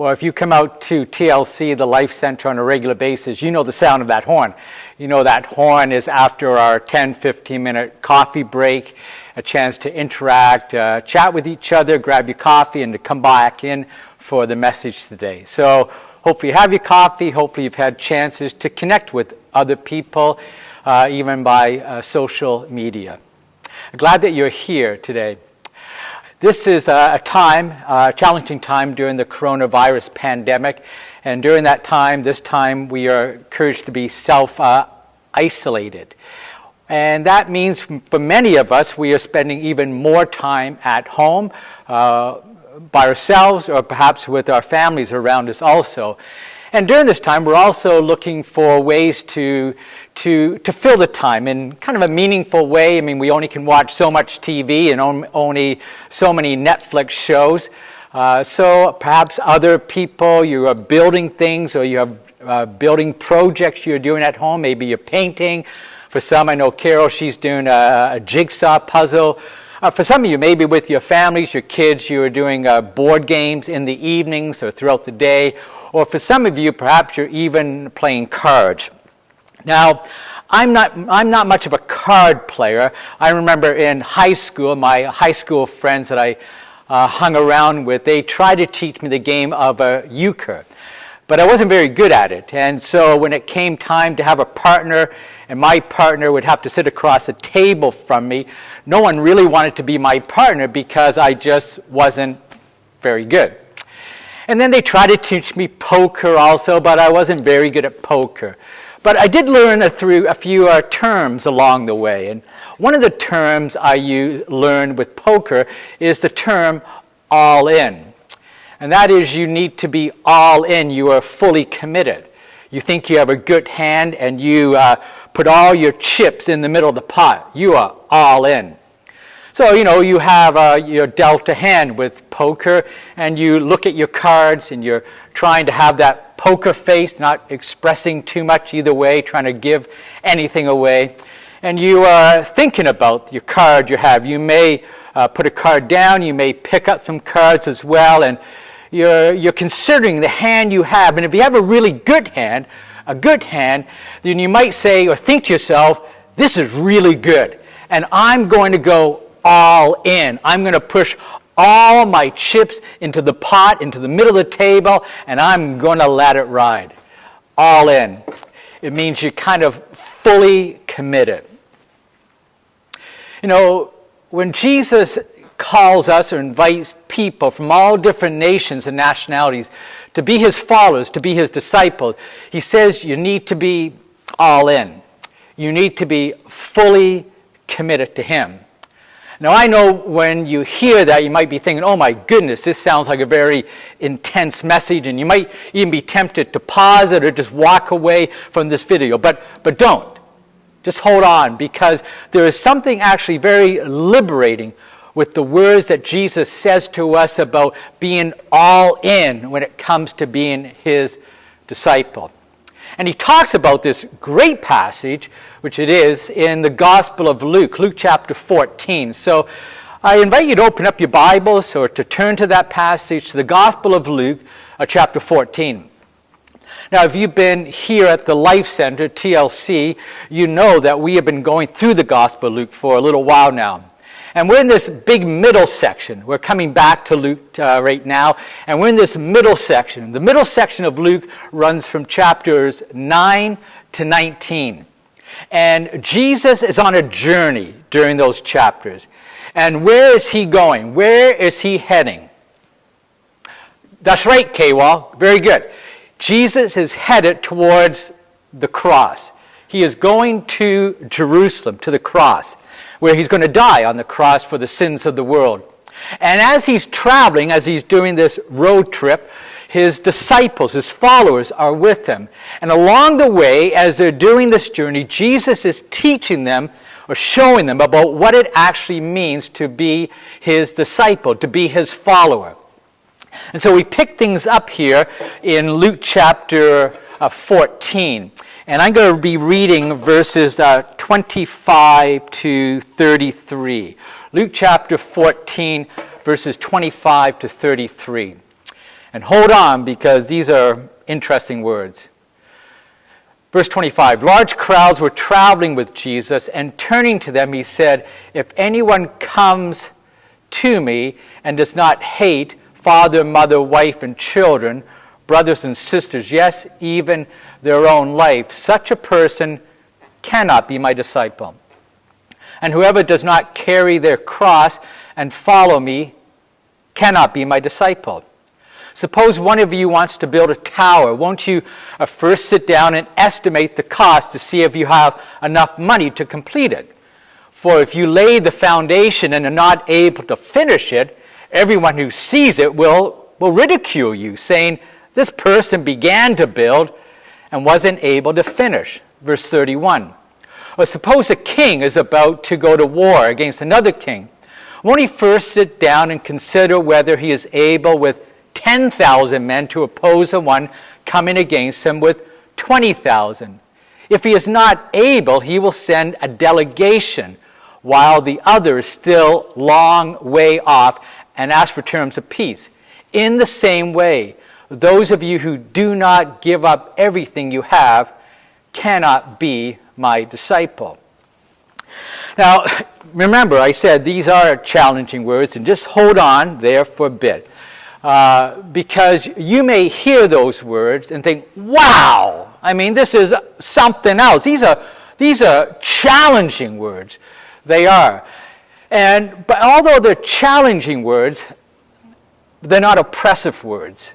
Well, if you come out to TLC, the Life Center, on a regular basis, you know the sound of that horn. You know that horn is after our 10, 15-minute coffee break, a chance to interact, chat with each other, grab your coffee, and to come back in for the message today. So hopefully you have your coffee. Hopefully you've had chances to connect with other people, even by social media. I'm glad that you're here today. This is a challenging time during the coronavirus pandemic. And during that time, we are encouraged to be self-isolated. And that means for many of us, we are spending even more time at home by ourselves or perhaps with our families around us also. And during this time, we're also looking for ways to fill the time in kind of a meaningful way. I mean, we only can watch so much TV and only so many Netflix shows. So perhaps other people, you are building things, or you have building projects you're doing at home. Maybe you're painting. For some, I know Carol, she's doing a jigsaw puzzle. For some of you, maybe with your families, your kids, you are doing board games in the evenings or throughout the day. Or for some of you, perhaps you're even playing cards. Now, I'm not much of a card player. I remember in high school, my high school friends that I hung around with, they tried to teach me the game of euchre. But I wasn't very good at it. And so when it came time to have a partner, and my partner would have to sit across the table from me, no one really wanted to be my partner because I just wasn't very good. And then they tried to teach me poker also, but I wasn't very good at poker. But I did learn a few terms along the way. And one of the terms I learned with poker is the term all in. And that is, you need to be all in. You are fully committed. You think you have a good hand and you put all your chips in the middle of the pot. You are all in. So, you have you're dealt a hand with poker, and you look at your cards, and you're trying to have that poker face, not expressing too much either way, trying to give anything away. And you are thinking about your card you have. You may put a card down, you may pick up some cards as well, and you're considering the hand you have. And if you have a really good hand, then you might say or think to yourself, this is really good, and I'm going to go all in. I'm going to push all my chips into the pot, into the middle of the table, and I'm going to let it ride. All in. It means you're kind of fully committed. When Jesus calls us or invites people from all different nations and nationalities to be his followers, to be his disciples, he says you need to be all in. You need to be fully committed to him. Now, I know when you hear that, you might be thinking, oh my goodness, this sounds like a very intense message, and you might even be tempted to pause it or just walk away from this video. But don't. Just hold on, because there is something actually very liberating with the words that Jesus says to us about being all in when it comes to being his disciple. And he talks about this great passage, which it is, in the Gospel of Luke, Luke chapter 14. So I invite you to open up your Bibles or to turn to that passage, to the Gospel of Luke, chapter 14. Now, if you've been here at the Life Center, TLC, you know that we have been going through the Gospel of Luke for a little while now. And we're in this big middle section. We're coming back to Luke right now, and we're in this middle section. The middle section of Luke runs from chapters 9 to 19. And Jesus is on a journey during those chapters. And where is he going? Where is he heading? That's right, K-Wall. Very good. Jesus is headed towards the cross. He is going to Jerusalem, to the cross, where he's going to die on the cross for the sins of the world. And as he's traveling, as he's doing this road trip, his disciples, his followers, are with him. And along the way, as they're doing this journey, Jesus is teaching them or showing them about what it actually means to be his disciple, to be his follower. And so we pick things up here in Luke chapter 14. And I'm going to be reading verses 25 to 33. Luke chapter 14, verses 25 to 33. And hold on, because these are interesting words. Verse 25, large crowds were traveling with Jesus, and turning to them, he said, if anyone comes to me and does not hate father, mother, wife, and children, brothers and sisters, yes, even their own life, such a person cannot be my disciple. And whoever does not carry their cross and follow me cannot be my disciple. Suppose one of you wants to build a tower. Won't you first sit down and estimate the cost to see if you have enough money to complete it? For if you lay the foundation and are not able to finish it, everyone who sees it will ridicule you, saying, this person began to build and wasn't able to finish. Verse 31. Or suppose a king is about to go to war against another king. Won't he first sit down and consider whether he is able with 10,000 men to oppose the one coming against him with 20,000? If he is not able, he will send a delegation while the other is still long way off and ask for terms of peace. In the same way, those of you who do not give up everything you have cannot be my disciple. Now, remember, I said these are challenging words, and just hold on there for a bit. Because you may hear those words and think, wow, I mean, this is something else. These are challenging words. They are. But although they're challenging words, they're not oppressive words.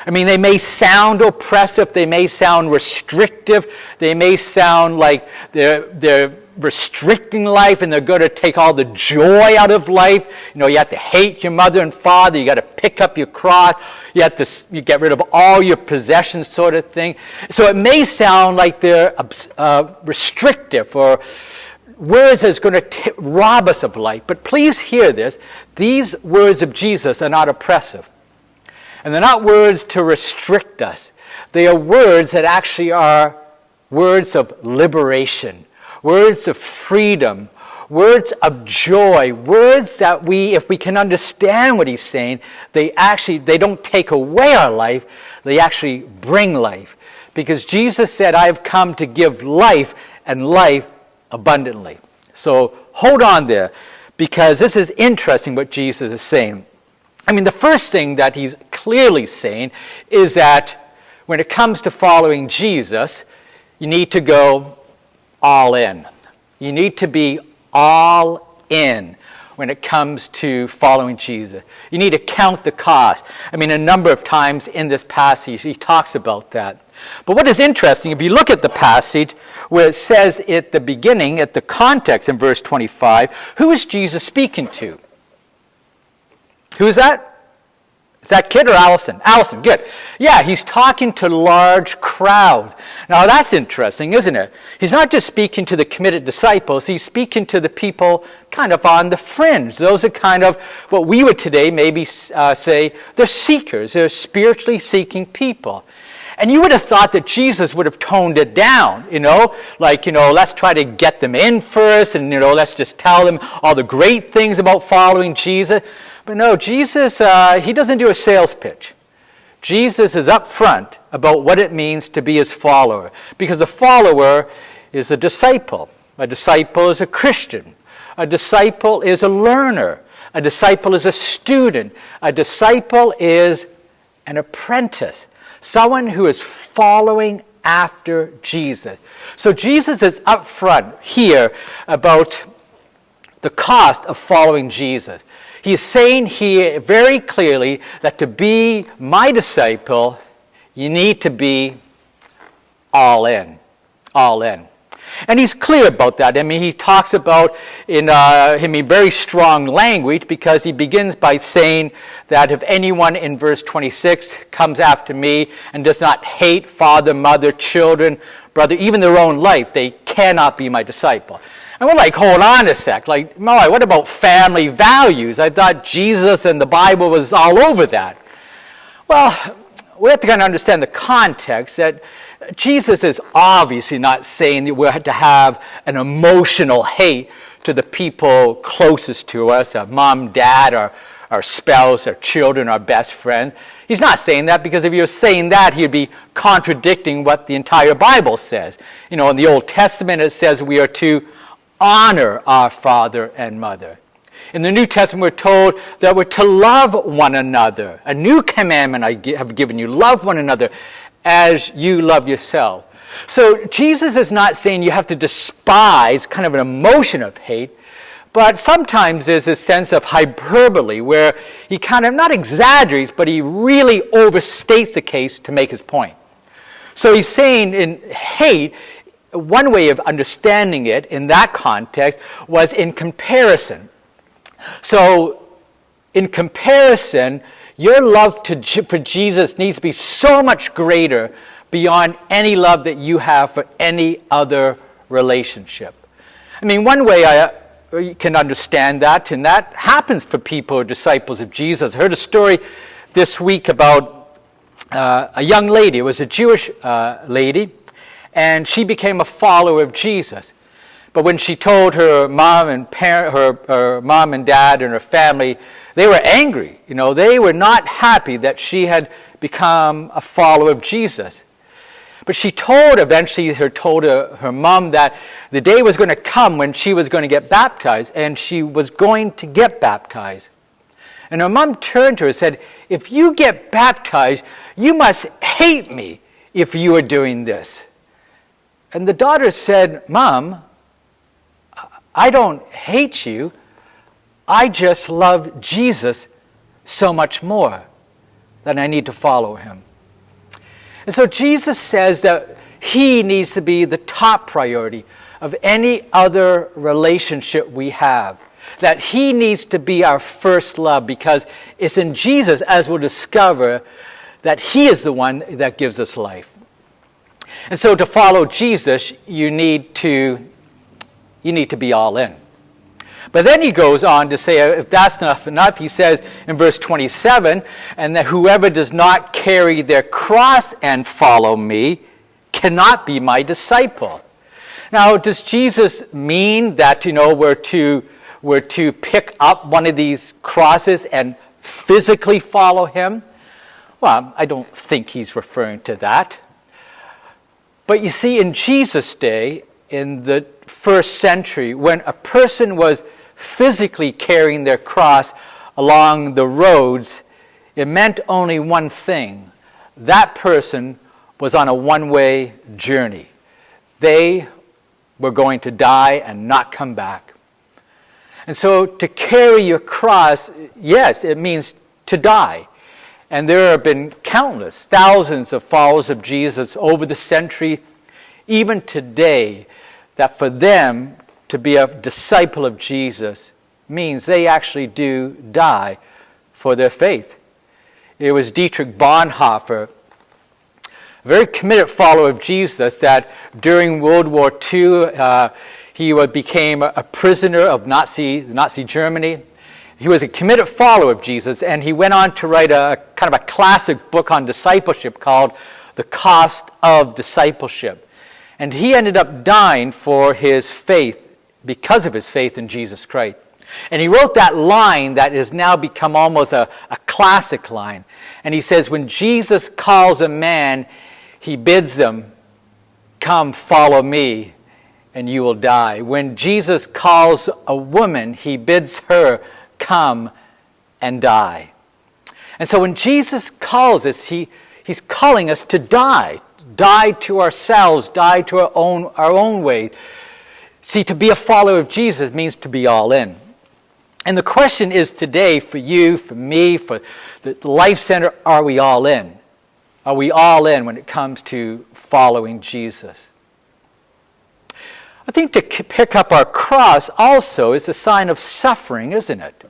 I mean, they may sound oppressive, they may sound restrictive, they may sound like they're restricting life and they're going to take all the joy out of life. You know, you have to hate your mother and father, you got to pick up your cross, you get rid of all your possessions, sort of thing. So it may sound like they're restrictive or words that's going to rob us of life. But please hear this. These words of Jesus are not oppressive. And they're not words to restrict us. They are words that actually are words of liberation, words of freedom, words of joy, words that if we can understand what he's saying, they don't take away our life, they actually bring life. Because Jesus said, I have come to give life and life abundantly. So hold on there, because this is interesting what Jesus is saying. I mean, the first thing that he's clearly saying is that when it comes to following Jesus, you need to go all in. You need to be all in when it comes to following Jesus. You need to count the cost. I mean, a number of times in this passage, he talks about that. But what is interesting, if you look at the passage where it says at the beginning, at the context in verse 25, who is Jesus speaking to? Who is that? Is that kid or Allison? Allison, good. Yeah, he's talking to large crowds. Now that's interesting, isn't it? He's not just speaking to the committed disciples, he's speaking to the people kind of on the fringe. Those are kind of what we would today maybe say, they're seekers, they're spiritually seeking people. And you would have thought that Jesus would have toned it down, let's try to get them in first, and, let's just tell them all the great things about following Jesus. But no, Jesus, he doesn't do a sales pitch. Jesus is upfront about what it means to be his follower, because a follower is a disciple. A disciple is a Christian. A disciple is a learner. A disciple is a student. A disciple is an apprentice. Someone who is following after Jesus. So Jesus is upfront here about the cost of following Jesus. He's saying here very clearly that to be my disciple, you need to be all in. All in. And he's clear about that. I mean, he talks about in very strong language, because he begins by saying that if anyone in verse 26 comes after me and does not hate father, mother, children, brother, even their own life, they cannot be my disciple. And we're like, hold on a sec. Like, what about family values? I thought Jesus and the Bible was all over that. Well, we have to kind of understand the context that Jesus is obviously not saying that we have to have an emotional hate to the people closest to us, our mom, dad, our our spouse, our children, our best friends. He's not saying that, because if he was saying that, he'd be contradicting what the entire Bible says. In the Old Testament, it says we are to honor our father and mother. In the New Testament, we're told that we're to love one another. A new commandment I have given you: love one another as you love yourself. So Jesus is not saying you have to despise kind of an emotion of hate, but sometimes there's a sense of hyperbole where he kind of not exaggerates, but he really overstates the case to make his point. So he's saying in hate, one way of understanding it in that context was in comparison. So in comparison, your love for Jesus needs to be so much greater beyond any love that you have for any other relationship. I mean, one way you can understand that, and that happens for people who are disciples of Jesus. I heard a story this week about a young lady. It was a Jewish lady, and she became a follower of Jesus. But when she told her mom and her mom and dad and her family, they were angry. They were not happy that she had become a follower of Jesus. But she told her mom that the day was going to come when she was going to get baptized, and she was going to get baptized. And her mom turned to her and said, "If you get baptized, you must hate me if you are doing this." And the daughter said, "Mom, I don't hate you. I just love Jesus so much more that I need to follow him." And so Jesus says that he needs to be the top priority of any other relationship we have. That he needs to be our first love, because it's in Jesus, as we'll discover, that he is the one that gives us life. And so to follow Jesus, you need to be all in. But then he goes on to say, if that's not enough, he says in verse 27, and that whoever does not carry their cross and follow me cannot be my disciple. Now, does Jesus mean that, we're to pick up one of these crosses and physically follow him? Well, I don't think he's referring to that. But you see, in Jesus' day, in the first century, when a person was physically carrying their cross along the roads, it meant only one thing. That person was on a one-way journey. They were going to die and not come back. And so to carry your cross, yes, it means to die. And there have been countless, thousands of followers of Jesus over the century, even today, that for them to be a disciple of Jesus means they actually do die for their faith. It was Dietrich Bonhoeffer, a very committed follower of Jesus, that during World War II, he became a prisoner of Nazi Germany. He was a committed follower of Jesus, and he went on to write a kind of a classic book on discipleship called The Cost of Discipleship. And he ended up dying for his faith, because of his faith in Jesus Christ. And he wrote that line that has now become almost a classic line. And he says, when Jesus calls a man, he bids them, "Come, follow me, and you will die." When Jesus calls a woman, he bids her, "Come and die." And so when Jesus calls us, he's calling us to die. Die to ourselves, die to our own ways. See, to be a follower of Jesus means to be all in. And the question is today, for you, for me, for the Life Center, are we all in? Are we all in when it comes to following Jesus? I think to pick up our cross also is a sign of suffering, isn't it?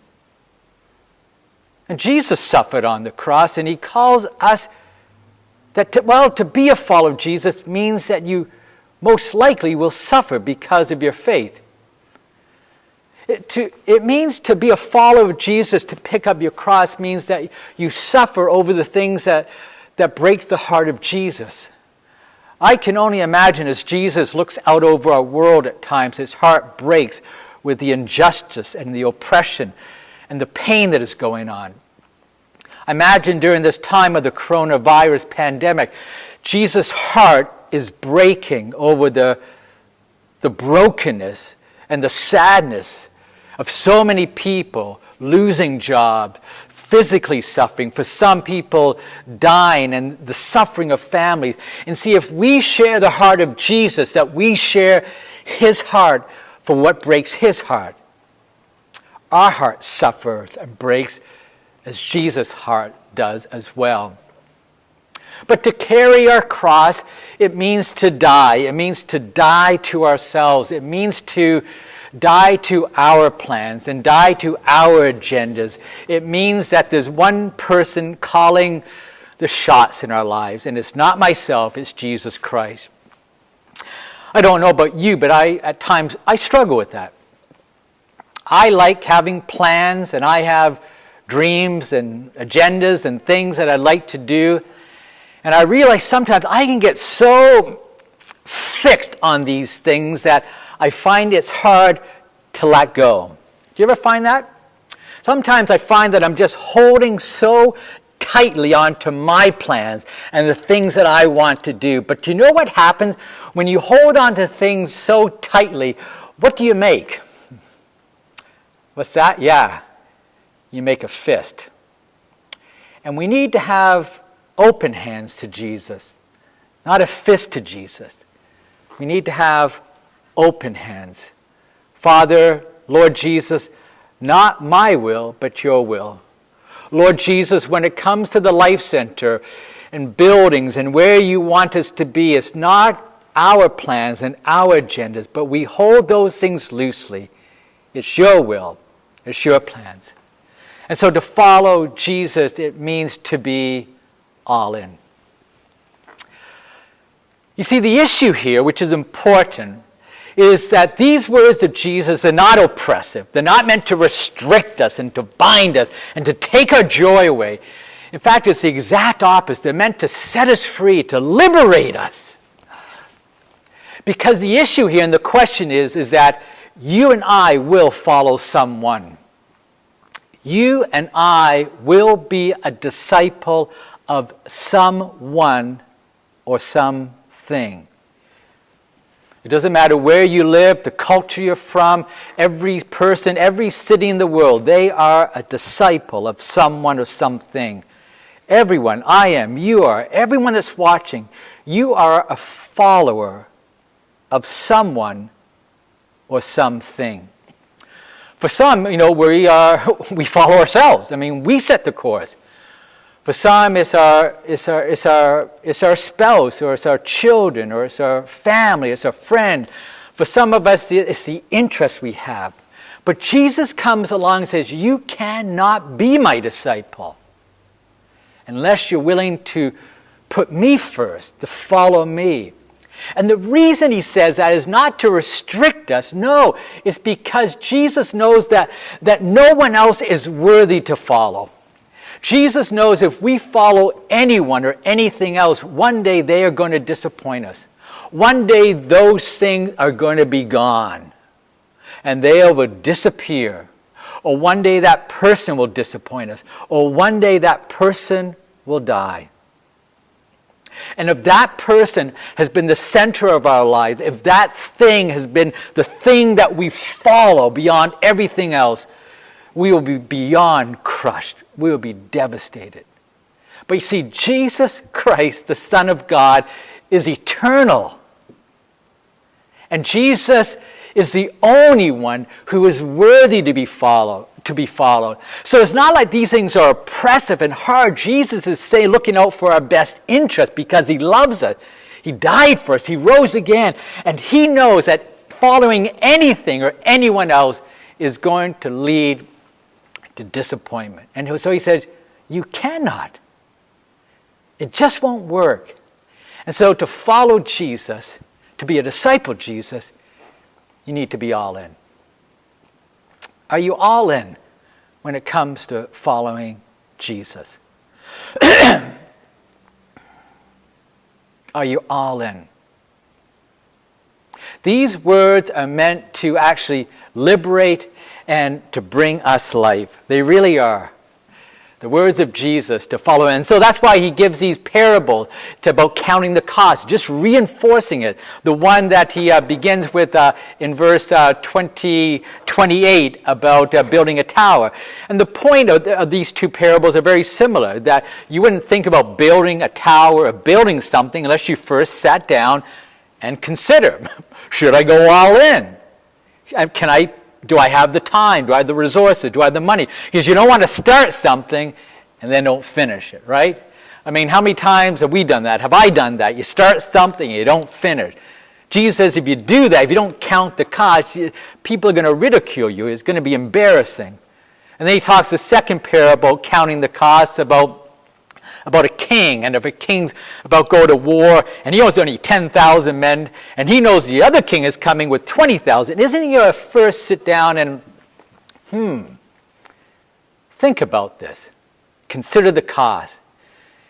And Jesus suffered on the cross, and he calls us that, to be a follower of Jesus means that you most likely will suffer because of your faith. It means to be a follower of Jesus, to pick up your cross, means that you suffer over the things that break the heart of Jesus. I can only imagine as Jesus looks out over our world at times, his heart breaks with the injustice and the oppression and the pain that is going on. I imagine during this time of the coronavirus pandemic, Jesus' heart is breaking over the brokenness and the sadness of so many people losing jobs, physically suffering, for some people dying, and the suffering of families. And see, if we share the heart of Jesus, that we share his heart for what breaks his heart, our heart suffers and breaks as Jesus' heart does as well. But to carry our cross, it means to die. It means to die to ourselves. It means to die to our plans and die to our agendas. It means that there's one person calling the shots in our lives, and it's not myself, it's Jesus Christ. I don't know about you, but at times I struggle with that. I like having plans, and I have dreams and agendas and things that I'd like to do. And I realize sometimes I can get so fixed on these things that I find it's hard to let go. Do you ever find that? Sometimes I find that I'm just holding so tightly onto my plans and the things that I want to do. But do you know what happens when you hold on to things so tightly? What do you make? What's that? Yeah, you make a fist. And we need to have open hands to Jesus, not a fist to Jesus. We need to have open hands. Father, Lord Jesus, not my will, but your will. Lord Jesus, when it comes to the Life Center and buildings and where you want us to be, it's not our plans and our agendas, but we hold those things loosely. It's your will. It's your plans. And so to follow Jesus, it means to be all in. You see, the issue here, which is important, is that these words of Jesus are not oppressive. They're not meant to restrict us and to bind us and to take our joy away. In fact, it's the exact opposite. They're meant to set us free, to liberate us. Because the issue here and the question is that you and I will follow someone. You and I will be a disciple of someone or something. It doesn't matter where you live, the culture you're from, every person, every city in the world, they are a disciple of someone or something. Everyone, I am, you are, everyone that's watching, you are a follower of someone or something. For some, we follow ourselves. I mean, we set the course. For some, it's our spouse, or it's our children, or it's our family, it's our friend. For some of us, it's the interest we have. But Jesus comes along and says, you cannot be my disciple unless you're willing to put me first, to follow me. And the reason he says that is not to restrict us. No, it's because Jesus knows that no one else is worthy to follow. Jesus knows if we follow anyone or anything else, one day they are going to disappoint us. One day those things are going to be gone. And they will disappear. Or one day that person will disappoint us. Or one day that person will die. And if that person has been the center of our lives, if that thing has been the thing that we follow beyond everything else, we will be beyond crushed. We will be devastated. But you see, Jesus Christ, the Son of God, is eternal. And Jesus is the only one who is worthy to be followed. So it's not like these things are oppressive and hard. Jesus is saying, looking out for our best interest because he loves us. He died for us. He rose again. And he knows that following anything or anyone else is going to lead to disappointment. And so he says, you cannot. It just won't work. And so to follow Jesus, to be a disciple of Jesus, you need to be all in. Are you all in when it comes to following Jesus? Are you all in? These words are meant to actually liberate and to bring us life. They really are. The words of Jesus to follow. And so that's why he gives these parables about counting the cost, just reinforcing it. The one that he begins with in verse 28 about building a tower. And the point of these two parables are very similar, that you wouldn't think about building a tower or building something unless you first sat down and consider, should I go all in? Do I have the time? Do I have the resources? Do I have the money? Because you don't want to start something and then don't finish it, right? I mean, how many times have we done that? Have I done that? You start something and you don't finish. Jesus says if you do that, if you don't count the cost, people are going to ridicule you. It's going to be embarrassing. And then he talks the second parable about counting the costs, about a king, and if a king's about to go to war, and he knows only 10,000 men, and he knows the other king is coming with 20,000, isn't he going to first sit down and, think about this. Consider the cost.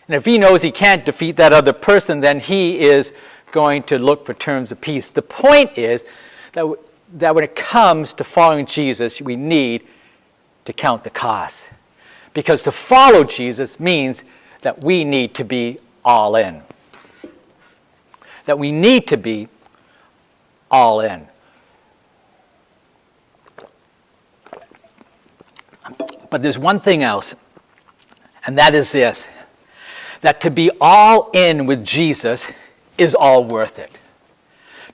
And if he knows he can't defeat that other person, then he is going to look for terms of peace. The point is that when it comes to following Jesus, we need to count the cost. Because to follow Jesus means that we need to be all in. That we need to be all in. But there's one thing else, and that is this, that to be all in with Jesus is all worth it.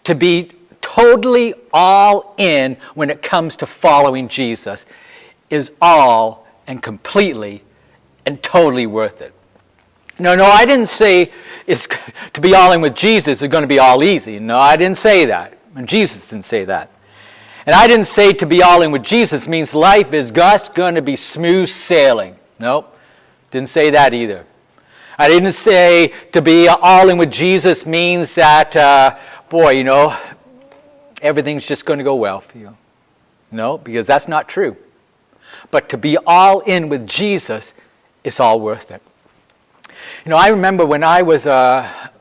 To be totally all in when it comes to following Jesus is all and completely and totally worth it. No, I didn't say to be all in with Jesus is going to be all easy. No, I didn't say that. And Jesus didn't say that. And I didn't say to be all in with Jesus means life is just going to be smooth sailing. Nope, didn't say that either. I didn't say to be all in with Jesus means that, everything's just going to go well for you. No, because that's not true. But to be all in with Jesus is all worth it. I remember when I was a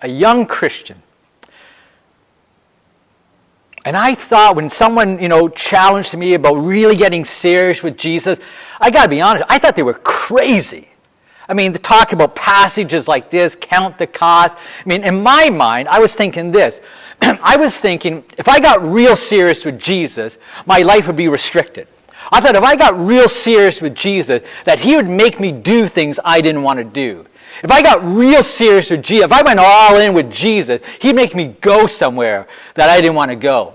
young Christian, and I thought when someone challenged me about really getting serious with Jesus, I got to be honest, I thought they were crazy. I mean, to talk about passages like this, count the cost. I mean, in my mind, I was thinking this. I was thinking, if I got real serious with Jesus, my life would be restricted. I thought if I got real serious with Jesus, that he would make me do things I didn't want to do. If I got real serious with Jesus, if I went all in with Jesus, he'd make me go somewhere that I didn't want to go.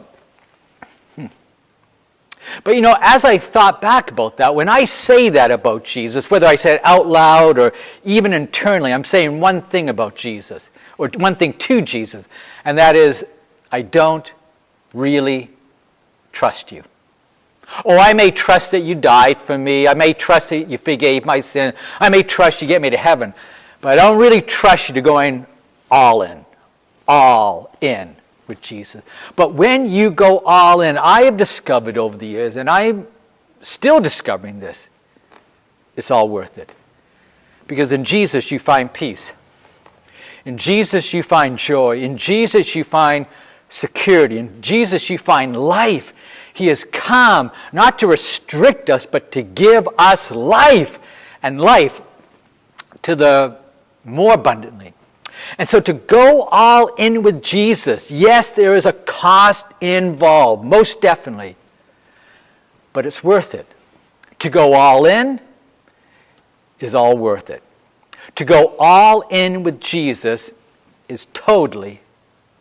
But as I thought back about that, when I say that about Jesus, whether I say it out loud or even internally, I'm saying one thing about Jesus, or one thing to Jesus, and that is, I don't really trust you. Oh, I may trust that you died for me. I may trust that you forgave my sin. I may trust you get me to heaven. But I don't really trust you to go in all in with Jesus. But when you go all in, I have discovered over the years, and I'm still discovering this, it's all worth it. Because in Jesus you find peace. In Jesus you find joy. In Jesus you find security. In Jesus you find life. He has come not to restrict us, but to give us life, and life to the more abundantly. And so to go all in with Jesus, yes, there is a cost involved, most definitely, but it's worth it. To go all in is all worth it. To go all in with Jesus is totally,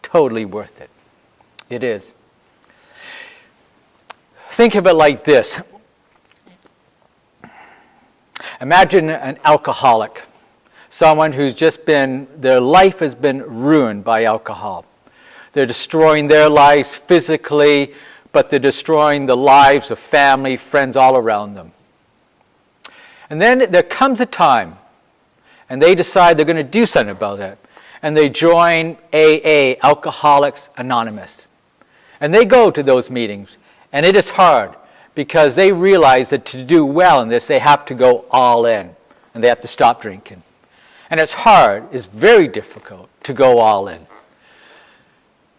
totally worth it. It is. Think of it like this. Imagine an alcoholic, someone who's their life has been ruined by alcohol. They're destroying their lives physically, but they're destroying the lives of family, friends all around them. And then there comes a time, and they decide they're going to do something about it. And they join AA, Alcoholics Anonymous. And they go to those meetings. And it is hard because they realize that to do well in this, they have to go all in. And they have to stop drinking. And it's hard, it's very difficult to go all in.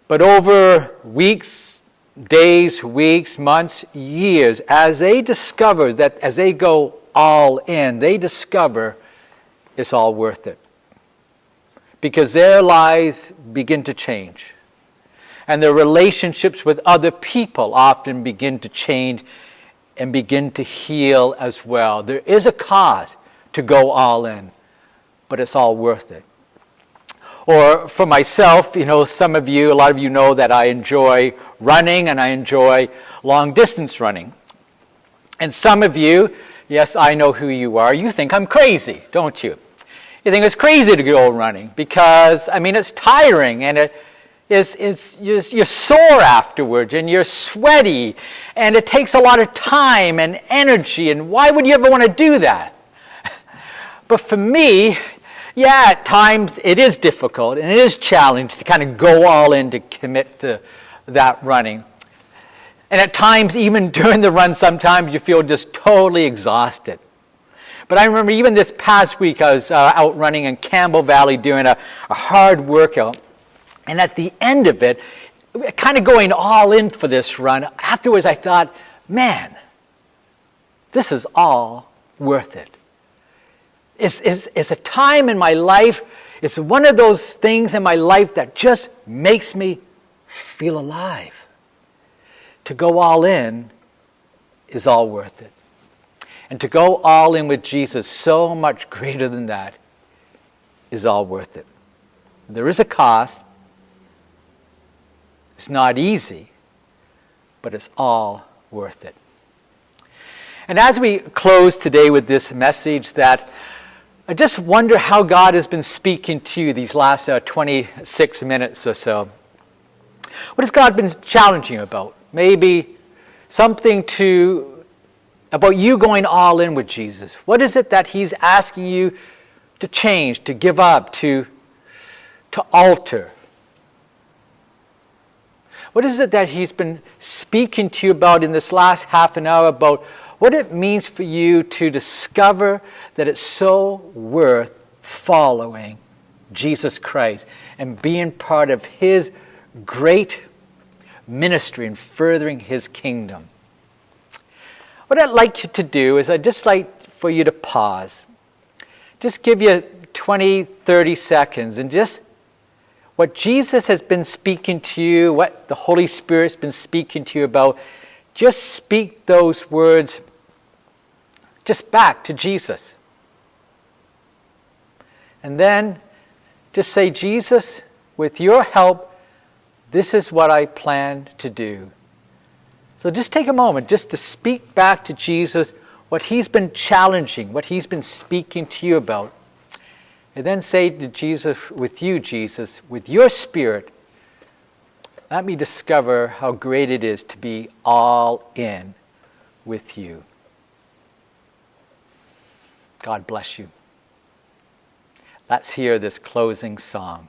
But over weeks, days, weeks, months, years, as they discover that, as they go all in, they discover it's all worth it. Because their lives begin to change. And their relationships with other people often begin to change and begin to heal as well. There is a cost to go all in, but it's all worth it. Or for myself, a lot of you know that I enjoy running and I enjoy long distance running. And some of you, yes, I know who you are, you think I'm crazy, don't you? You think it's crazy to go running because, it's tiring and you're sore afterwards and you're sweaty and it takes a lot of time and energy, and why would you ever want to do that? But for me, at times it is difficult and it is challenging to kind of go all in to commit to that running. And at times, even during the run, sometimes you feel just totally exhausted. But I remember even this past week, I was out running in Campbell Valley doing a hard workout. And at the end of it, kind of going all in for this run, afterwards I thought, man, this is all worth it. It's a time in my life, it's one of those things in my life that just makes me feel alive. To go all in is all worth it. And to go all in with Jesus, so much greater than that, is all worth it. There is a cost. It's not easy, but it's all worth it. And as we close today with this message, that I just wonder how God has been speaking to you these last 26 minutes or so. What has God been challenging you about? Maybe something about you going all in with Jesus. What is it that He's asking you to change, to give up, to alter? What is it that He's been speaking to you about in this last half an hour, about what it means for you to discover that it's so worth following Jesus Christ and being part of His great ministry and furthering His kingdom? What I'd like you to do is I'd just like for you to pause. Just give you 20, 30 seconds and just what Jesus has been speaking to you, what the Holy Spirit's been speaking to you about, just speak those words just back to Jesus. And then just say, Jesus, with your help, this is what I plan to do. So just take a moment just to speak back to Jesus what He's been challenging, what He's been speaking to you about. And then say to Jesus, with your Spirit, let me discover how great it is to be all in with you. God bless you. Let's hear this closing song.